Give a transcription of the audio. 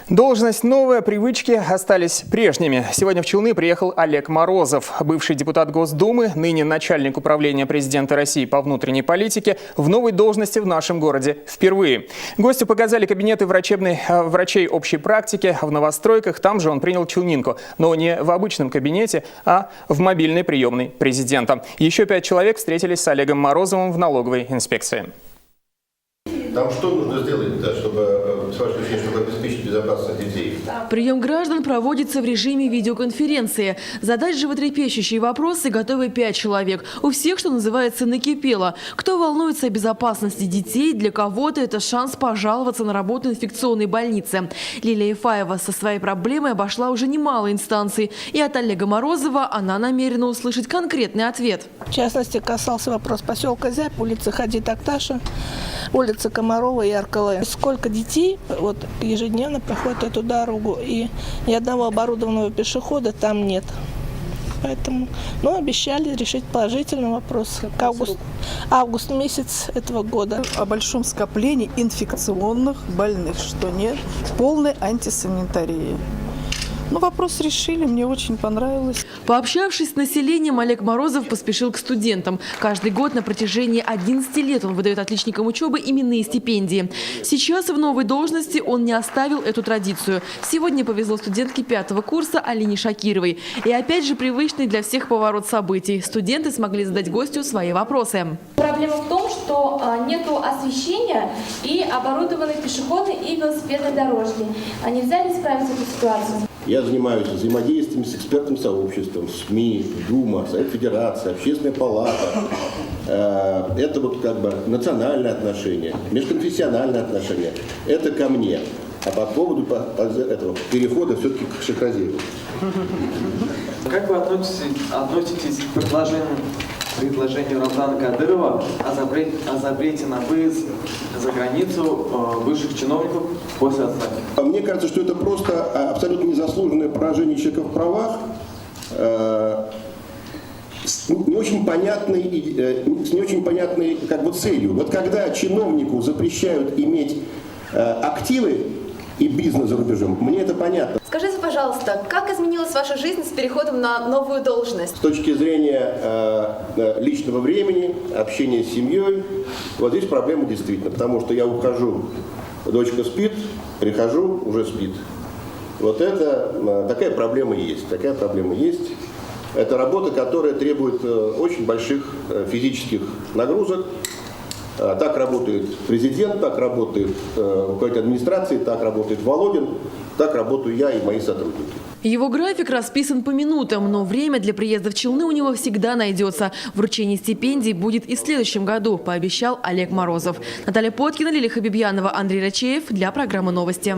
Должность новая, привычки остались прежними. Сегодня в Челны приехал Олег Морозов, бывший депутат Госдумы, ныне начальник управления президента России по внутренней политике, в новой должности в нашем городе впервые. Гостю показали кабинеты врачей общей практики в новостройках. Там же он принял челнинку, но не в обычном кабинете, а в мобильной приемной президента. Еще 5 человек встретились с Олегом Морозовым в налоговой инспекции. Там что нужно сделать, да, чтобы, с вашей точки зрения, чтобы обеспечить безопасность детей? Прием граждан проводится в режиме видеоконференции. Задать животрепещущие вопросы готовы 5 человек. У всех, что называется, накипело. Кто волнуется о безопасности детей, для кого-то это шанс пожаловаться на работу инфекционной больницы. Лилия Ифаева со своей проблемой обошла уже немало инстанций. И от Олега Морозова она намерена услышать конкретный ответ. В частности, касался вопрос поселка Зябь, улицы Хади Такташа, улица Комарова и Аркалая. Сколько детей вот ежедневно проходят эту дорогу, и ни одного оборудованного пешехода там нет. Поэтому, обещали решить положительный вопрос к август месяц этого года. О большом скоплении инфекционных больных, что нет полной антисанитарии. Вопрос решили, мне очень понравилось. Пообщавшись с населением, Олег Морозов поспешил к студентам. Каждый год на протяжении 11 лет он выдает отличникам учебы именные стипендии. Сейчас в новой должности он не оставил эту традицию. Сегодня повезло студентке 5-го курса Алине Шакировой. И опять же привычный для всех поворот событий. Студенты смогли задать гостю свои вопросы. Проблема в том, что нету освещения и оборудованной пешеходной и велосипедной дорожки. Нельзя ли исправить эту ситуацию? Я занимаюсь взаимодействием с экспертным сообществом, СМИ, Дума, Совет Федерации, Общественная палата. Это национальное отношение, межконфессиональное отношение. Это ко мне. А по поводу этого перехода все-таки к Шахразееву. Как вы относитесь к предложению Рамзана Кадырова о запрете на выезд за границу высших чиновников после отставки? Мне кажется, что это просто абсолютно незаслуженное поражение человека в правах, с не очень понятной целью. Вот когда чиновнику запрещают иметь активы и бизнес за рубежом, мне это понятно. Скажите, пожалуйста, как изменилась ваша жизнь с переходом на новую должность? С точки зрения личного времени, общения с семьей, вот здесь проблема действительно, потому что я ухожу, дочка спит, прихожу, уже спит. Вот это, такая проблема есть, Это работа, которая требует очень больших физических нагрузок. Так работает президент, так работает руководитель администрации, так работает Володин, так работаю я и мои сотрудники. Его график расписан по минутам, но время для приезда в Челны у него всегда найдется. Вручение стипендий будет и в следующем году, пообещал Олег Морозов. Наталья Поткина, Лилия Хабибьянова, Андрей Рачеев для программы «Новости».